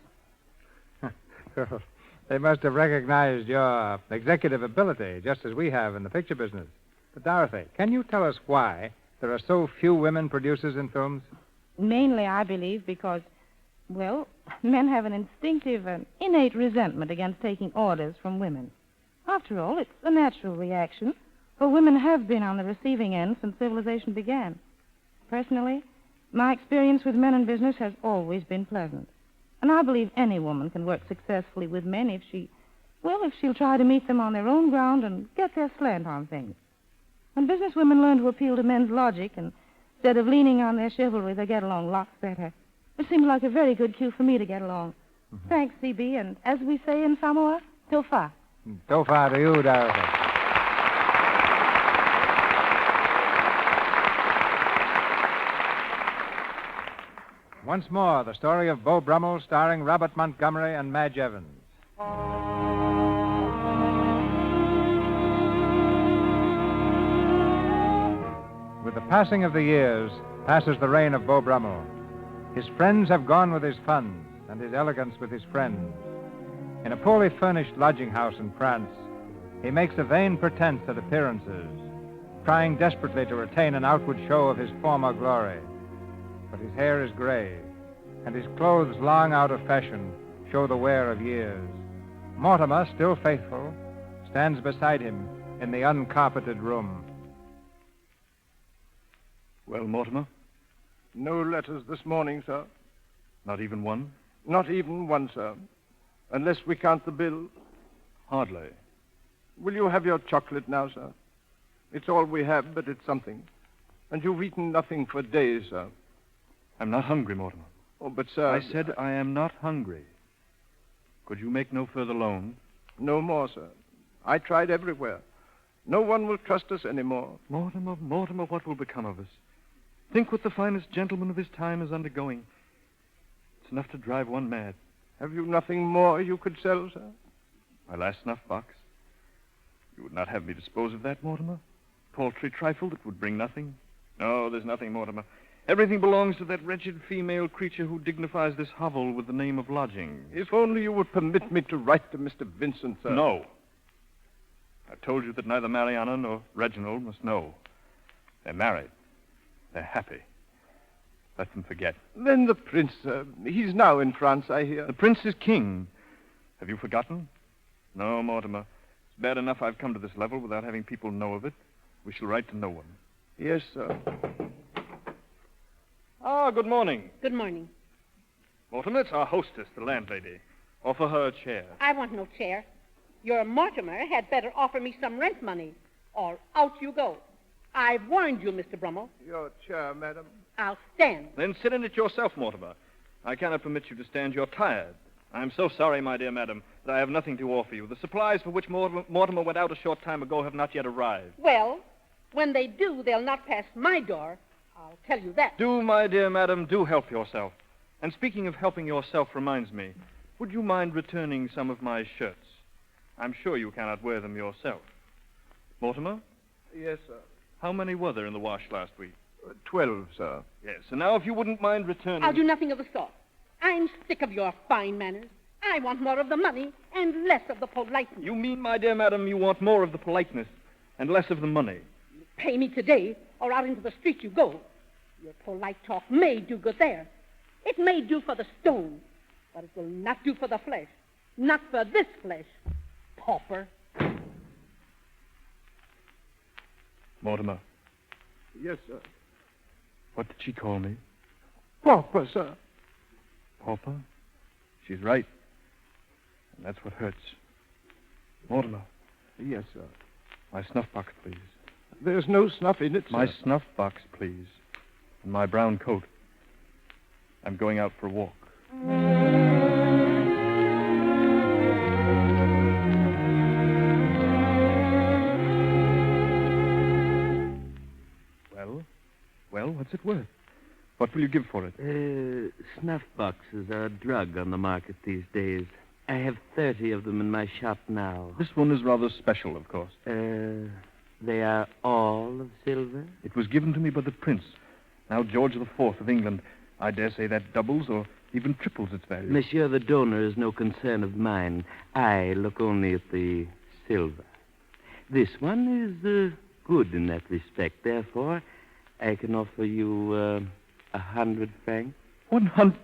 They must have recognized your executive ability, just as we have in the picture business. But, Dorothy, can you tell us why there are so few women producers in films? Mainly, I believe, because, well, men have an instinctive and innate resentment against taking orders from women. After all, it's a natural reaction, for women have been on the receiving end since civilization began. Personally, my experience with men in business has always been pleasant. And I believe any woman can work successfully with men if she'll try to meet them on their own ground and get their slant on things. When businesswomen learn to appeal to men's logic instead of leaning on their chivalry, they get along lots better. It seemed like a very good cue for me to get along. Mm-hmm. Thanks, C.B., and as we say in Samoa, tofa. Tofa to you, Dorothy. Once more, the story of Beau Brummel, starring Robert Montgomery and Madge Evans. With the passing of the years, passes the reign of Beau Brummel. His friends have gone with his funds, and his elegance with his friends. In a poorly furnished lodging house in France, he makes a vain pretense at appearances, trying desperately to retain an outward show of his former glory. But his hair is gray, and his clothes long out of fashion show the wear of years. Mortimer, still faithful, stands beside him in the uncarpeted room. Well, Mortimer? No letters this morning, sir. Not even one? Not even one, sir. Unless we count the bill. Hardly. Will you have your chocolate now, sir? It's all we have, but it's something. And you've eaten nothing for days, sir. I'm not hungry, Mortimer. Oh, but, sir... I said I am not hungry. Could you make no further loan? No more, sir. I tried everywhere. No one will trust us anymore. Mortimer, what will become of us? Think what the finest gentleman of his time is undergoing. It's enough to drive one mad. Have you nothing more you could sell, sir? My last snuff box. You would not have me dispose of that, Mortimer? Paltry trifle that would bring nothing? No, there's nothing, Mortimer. Everything belongs to that wretched female creature who dignifies this hovel with the name of lodging. If only you would permit me to write to Mr. Vincent, sir. No. I've told you that neither Mariana nor Reginald must know. They're married. They're happy. Let them forget. Then the prince, sir. He's now in France, I hear. The prince is king. Have you forgotten? No, Mortimer. It's bad enough I've come to this level without having people know of it. We shall write to no one. Yes, sir. Ah, good morning. Good morning. Mortimer, it's our hostess, the landlady. Offer her a chair. I want no chair. Your Mortimer had better offer me some rent money, or out you go. I've warned you, Mr. Brummel. Your chair, madam. I'll stand. Then sit in it yourself, Mortimer. I cannot permit you to stand. You're tired. I'm so sorry, my dear madam, that I have nothing to offer you. The supplies for which Mortimer went out a short time ago have not yet arrived. Well, when they do, they'll not pass my door. I'll tell you that. Do, my dear madam, do help yourself. And speaking of helping yourself reminds me, would you mind returning some of my shirts? I'm sure you cannot wear them yourself. Mortimer, Yes, sir. How many were there in the wash last week? 12, sir. Yes, and now if you wouldn't mind returning... I'll do nothing of the sort. I'm sick of your fine manners. I want more of the money and less of the politeness. You mean, my dear madam, you want more of the politeness and less of the money? Pay me today, or out into the street you go. Your polite talk may do good there. It may do for the stone, but it will not do for the flesh. Not for this flesh, pauper. Mortimer, Yes, sir. what did she call me? Pauper, sir. Pauper? She's right. And that's what hurts. Mortimer. Yes, sir. My snuff box, please. There's no snuff in it, sir. My snuff box, please. And my brown coat. I'm going out for a walk. Well, what's it worth? What will you give for it? Snuff boxes are a drug on the market these days. I have 30 of them in my shop now. This one is rather special, of course. They are all of silver? It was given to me by the Prince, now George IV of England. I dare say that doubles or even triples its value. Monsieur, the donor is no concern of mine. I look only at the silver. This one is good in that respect. Therefore, I can offer you 100 francs. 100?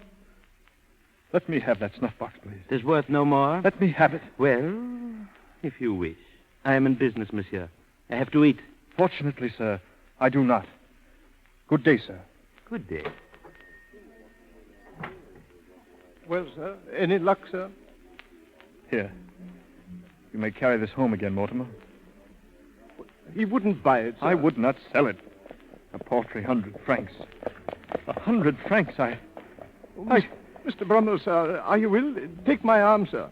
Let me have that snuff box, please. It is worth no more? Let me have it. Well, if you wish. I am in business, monsieur. I have to eat. Fortunately, sir, I do not. Good day, sir. Good day. Well, sir, any luck, sir? Here. You may carry this home again, Mortimer. He wouldn't buy it, sir. I would not sell it. A paltry 100 francs. 100 francs, Mr. Brummel, sir, are you ill? Take my arm, sir.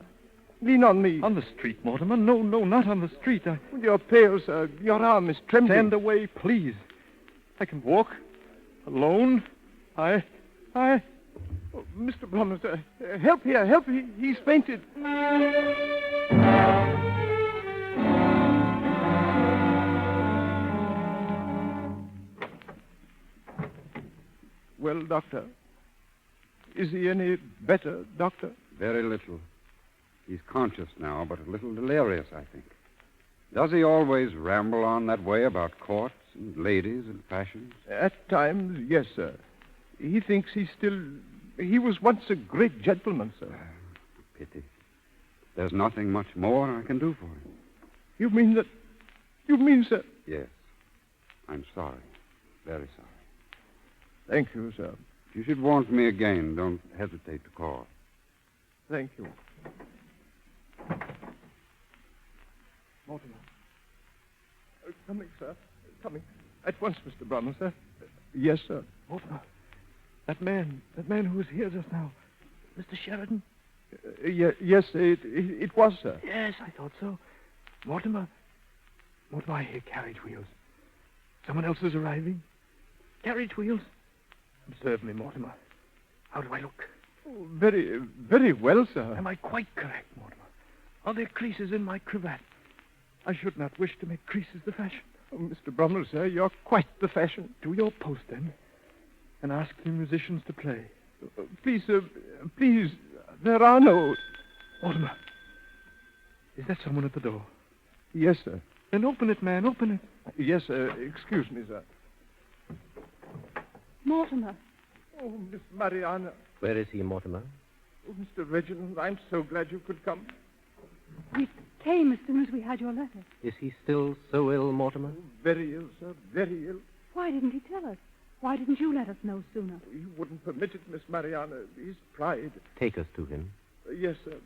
Lean on me. On the street, Mortimer? No, not on the street. You're pale, sir. Your arm is trembling. Stand away, please. I can walk. Alone. Oh, Mr. Brummel, sir. Help here, help. He's fainted. Well, Doctor, is he any better, Doctor? Very little. He's conscious now, but a little delirious, I think. Does he always ramble on that way about courts and ladies and fashions? At times, yes, sir. He thinks he was once a great gentleman, sir. Pity. There's nothing much more I can do for him. You mean, sir? Yes. I'm sorry. Very sorry. Thank you, sir. If you should want me again, don't hesitate to call. Thank you. Mortimer. Coming, sir. Coming. At once, Mr. Brummel, sir. Yes, sir. Mortimer. That man who was here just now. Mr. Sheridan? Yes, it was, sir. Yes, I thought so. Mortimer, I hear carriage wheels. Someone else is arriving. Carriage wheels? Observe me, Mortimer. How do I look? Oh, very, very well, sir. Am I quite correct, Mortimer? Are there creases in my cravat? I should not wish to make creases the fashion. Oh, Mr. Brummel, sir, you're quite the fashion. Do your post, then, and ask the musicians to play. Please, sir, please, there are no... Mortimer, is that someone at the door? Yes, sir. Then open it, man, open it. Yes, sir. Excuse me, sir. Mortimer. Oh, Miss Mariana. Where is he, Mortimer? Oh, Mr. Reginald, I'm so glad you could come. We came as soon as we had your letter. Is he still so ill, Mortimer? Very ill, sir, very ill. Why didn't he tell us? Why didn't you let us know sooner? He wouldn't permit it, Miss Mariana. His pride. Take us to him. Yes, sir.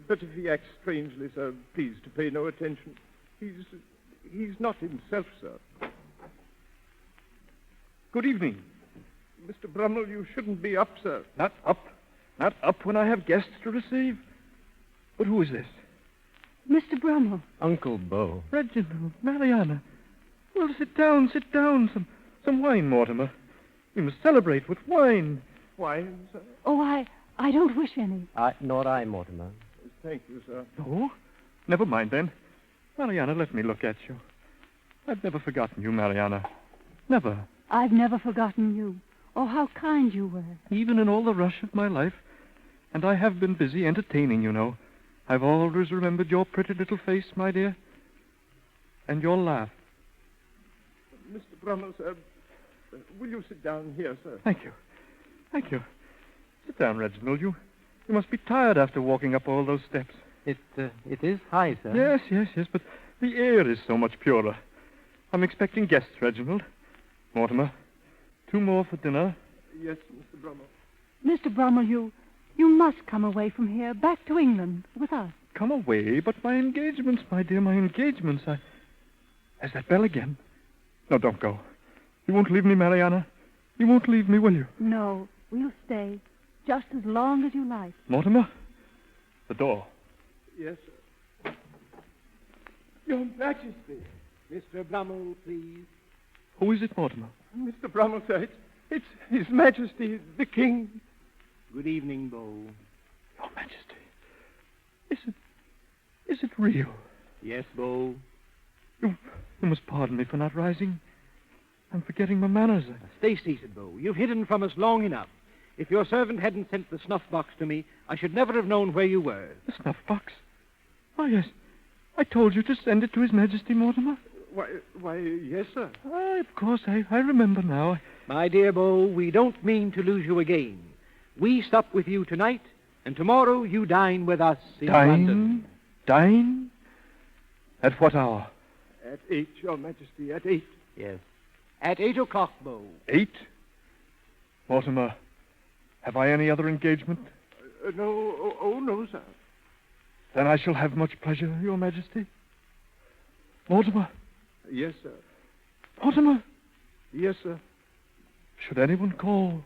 But if he acts strangely, sir, please to pay no attention. He's not himself, sir. Good evening. Mr. Brummel, you shouldn't be up, sir. Not up. Not up when I have guests to receive. But who is this? Mr. Brummel. Uncle Beau. Reginald, Mariana. Well, sit down. Some wine, Mortimer. We must celebrate with wine. Wine, sir? Oh, I don't wish any. Nor I, Mortimer. Thank you, sir. No? Never mind, then. Mariana, let me look at you. I've never forgotten you, Mariana. Never. I've never forgotten you. Oh, how kind you were. Even in all the rush of my life. And I have been busy entertaining, you know. I've always remembered your pretty little face, my dear. And your laugh. Mr. Brummel, sir, will you sit down here, sir? Thank you. Thank you. Sit down, Reginald. You must be tired after walking up all those steps. It is high, sir. Yes, but the air is so much purer. I'm expecting guests, Reginald. Mortimer, 2 more for dinner. Yes, Mr. Brummel. Mr. Brummel, you must come away from here, back to England, with us. Come away, but my engagements, my dear, my engagements. There's that bell again. No, don't go. You won't leave me, Mariana? You won't leave me, will you? No, we'll stay, just as long as you like. Mortimer, the door. Yes, sir. Your Majesty. Mr. Brummel, please. Who is it, Mortimer? Mr. Brummel, sir, it's His Majesty, the King. Good evening, Beau. Your Majesty. Is it real? Yes, Beau. You must pardon me for not rising. I'm forgetting my manners. Stay seated, Beau. You've hidden from us long enough. If your servant hadn't sent the snuff box to me, I should never have known where you were. The snuff box? Oh, yes. I told you to send it to His Majesty, Mortimer. Why, yes, sir. Of course, I remember now. My dear Beau, we don't mean to lose you again. We stop with you tonight, and tomorrow you dine with us in London. Dine? At what hour? At 8, Your Majesty, at 8. Yes. At 8 o'clock, Beau. 8? Mortimer, have I any other engagement? No. Oh, no, sir. Then I shall have much pleasure, Your Majesty. Mortimer. Yes, sir. Mortimer. Yes, sir. Should anyone call,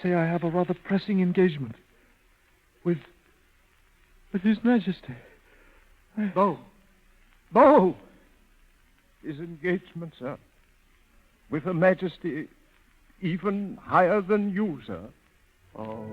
say I have a rather pressing engagement with His Majesty. Beau. Beau! His engagement, sir. With Her Majesty even higher than you, sir. Oh.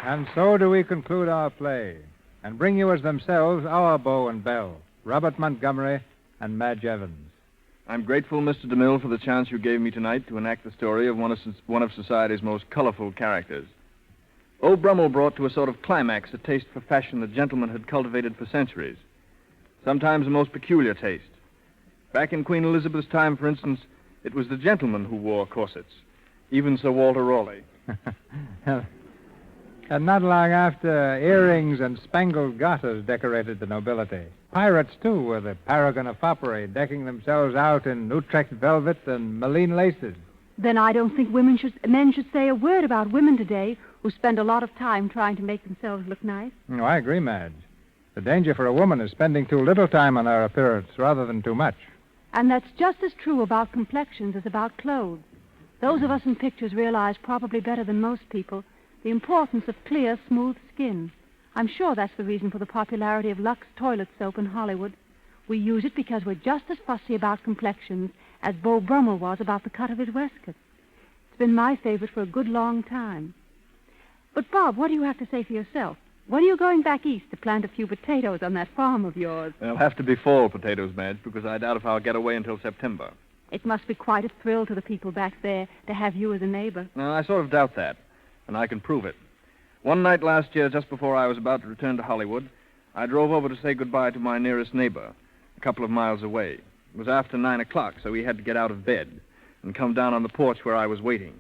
And so do we conclude our play and bring you as themselves our Beau and Belle, Robert Montgomery and Madge Evans. I'm grateful, Mr. DeMille, for the chance you gave me tonight to enact the story of one of society's most colorful characters. Beau Brummel brought to a sort of climax a taste for fashion the gentleman had cultivated for centuries, sometimes a most peculiar taste. Back in Queen Elizabeth's time, for instance, it was the gentleman who wore corsets, even Sir Walter Raleigh. And not long after, earrings and spangled garters decorated the nobility. Pirates, too, were the paragon of foppery, decking themselves out in Utrecht velvet and Malines laces. Then I don't think men should say a word about women today who spend a lot of time trying to make themselves look nice. No, I agree, Madge. The danger for a woman is spending too little time on her appearance rather than too much. And that's just as true about complexions as about clothes. Those of us in pictures realize probably better than most people the importance of clear, smooth skin. I'm sure that's the reason for the popularity of Lux toilet soap in Hollywood. We use it because we're just as fussy about complexions as Beau Brummel was about the cut of his waistcoat. It's been my favorite for a good long time. But, Bob, what do you have to say for yourself? When are you going back east to plant a few potatoes on that farm of yours? They'll have to be fall potatoes, Madge, because I doubt if I'll get away until September. It must be quite a thrill to the people back there to have you as a neighbor. No, I sort of doubt that, and I can prove it. One night last year, just before I was about to return to Hollywood, I drove over to say goodbye to my nearest neighbor, a couple of miles away. It was after 9 o'clock, so he had to get out of bed and come down on the porch where I was waiting.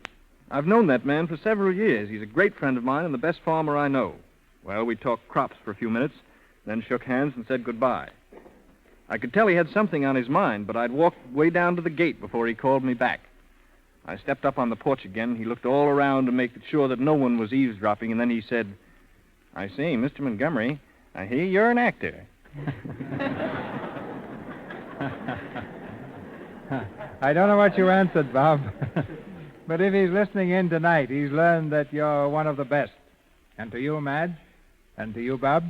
I've known that man for several years. He's a great friend of mine and the best farmer I know. Well, we talked crops for a few minutes, then shook hands and said goodbye. I could tell he had something on his mind, but I'd walked way down to the gate before he called me back. I stepped up on the porch again. He looked all around to make sure that no one was eavesdropping, and then he said, "I see, Mr. Montgomery, I hear you're an actor." I don't know what you answered, Bob. But if he's listening in tonight, he's learned that you're one of the best. And to you, Madge, and to you, Bob,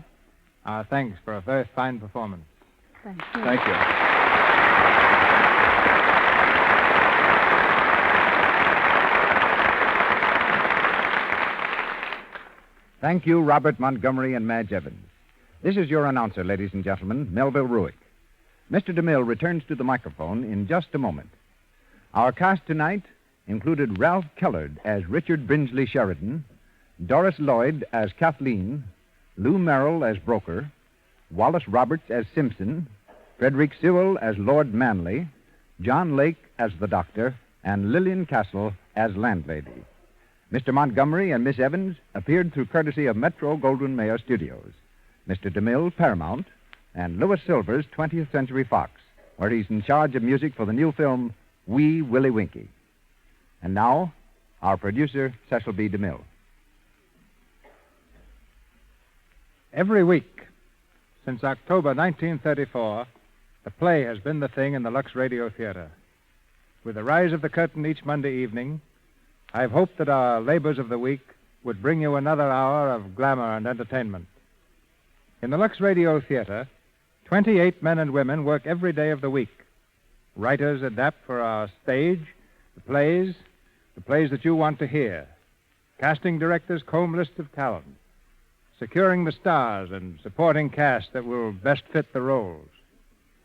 our thanks for a very fine performance. Thank you. Thank you. Thank you, Robert Montgomery and Madge Evans. This is your announcer, ladies and gentlemen, Melville Ruick. Mr. DeMille returns to the microphone in just a moment. Our cast tonight included Ralph Kellard as Richard Brinsley Sheridan, Doris Lloyd as Kathleen, Lou Merrill as Broker, Wallace Roberts as Simpson, Frederick Sewell as Lord Manley, John Lake as the Doctor, and Lillian Castle as Landlady. Mr. Montgomery and Miss Evans appeared through courtesy of Metro Goldwyn Mayer Studios, Mr. DeMille, Paramount, and Louis Silvers, 20th Century Fox, where he's in charge of music for the new film, Wee Willie Winkie. And now, our producer, Cecil B. DeMille. Every week since October 1934, the play has been the thing in the Lux Radio Theater. With the rise of the curtain each Monday evening, I've hoped that our labors of the week would bring you another hour of glamour and entertainment. In the Lux Radio Theater, 28 men and women work every day of the week. Writers adapt for our stage the plays that you want to hear. Casting directors comb lists of talent, securing the stars and supporting cast that will best fit the roles.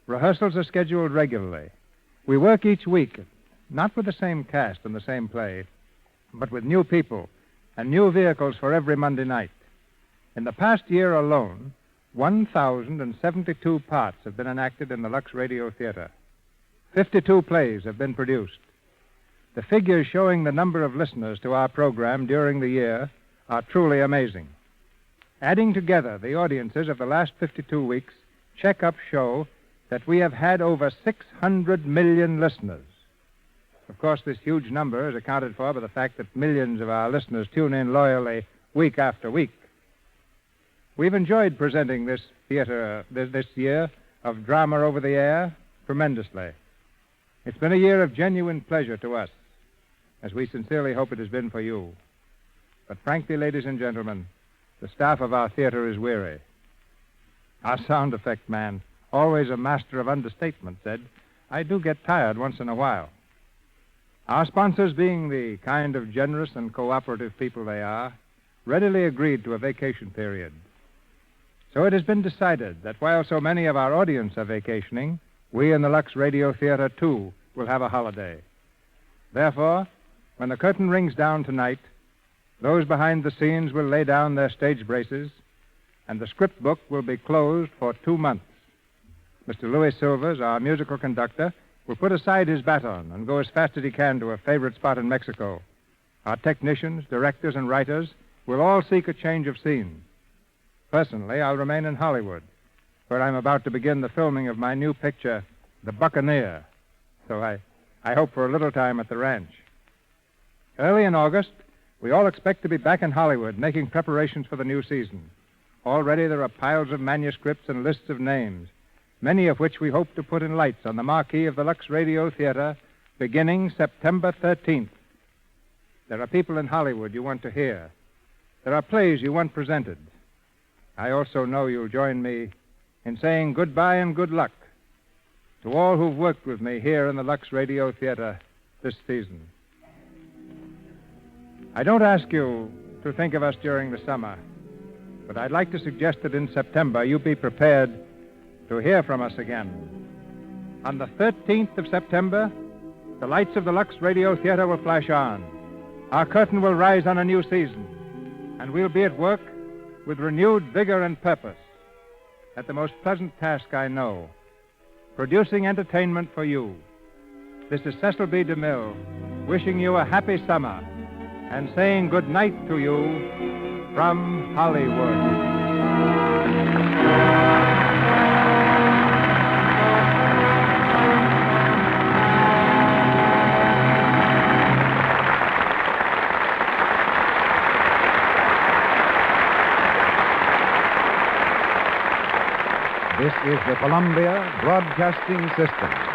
Rehearsals are scheduled regularly. We work each week, not with the same cast and the same play, but with new people and new vehicles for every Monday night. In the past year alone, 1,072 parts have been enacted in the Lux Radio Theater. 52 plays have been produced. The figures showing the number of listeners to our program during the year are truly amazing. Adding together the audiences of the last 52 weeks, check-ups show that we have had over 600 million listeners. Of course, this huge number is accounted for by the fact that millions of our listeners tune in loyally week after week. We've enjoyed presenting this theater this year of drama over the air tremendously. It's been a year of genuine pleasure to us, as we sincerely hope it has been for you. But frankly, ladies and gentlemen, the staff of our theater is weary. Our sound effect man, always a master of understatement, said, "I do get tired once in a while." Our sponsors, being the kind of generous and cooperative people they are, readily agreed to a vacation period. So it has been decided that while so many of our audience are vacationing, we in the Lux Radio Theater, too, will have a holiday. Therefore, when the curtain rings down tonight, those behind the scenes will lay down their stage braces, and the script book will be closed for 2 months. Mr. Louis Silvers, our musical conductor, will put aside his baton and go as fast as he can to a favorite spot in Mexico. Our technicians, directors, and writers will all seek a change of scene. Personally, I'll remain in Hollywood, where I'm about to begin the filming of my new picture, The Buccaneer. So I hope for a little time at the ranch. Early in August, we all expect to be back in Hollywood making preparations for the new season. Already there are piles of manuscripts and lists of names, many of which we hope to put in lights on the marquee of the Lux Radio Theater beginning September 13th. There are people in Hollywood you want to hear. There are plays you want presented. I also know you'll join me in saying goodbye and good luck to all who've worked with me here in the Lux Radio Theater this season. I don't ask you to think of us during the summer, but I'd like to suggest that in September you be prepared to hear from us again. On the 13th of September, the lights of the Lux Radio Theater will flash on. Our curtain will rise on a new season, and we'll be at work with renewed vigor and purpose at the most pleasant task I know, producing entertainment for you. This is Cecil B. DeMille wishing you a happy summer and saying good night to you from Hollywood. This is the Columbia Broadcasting System.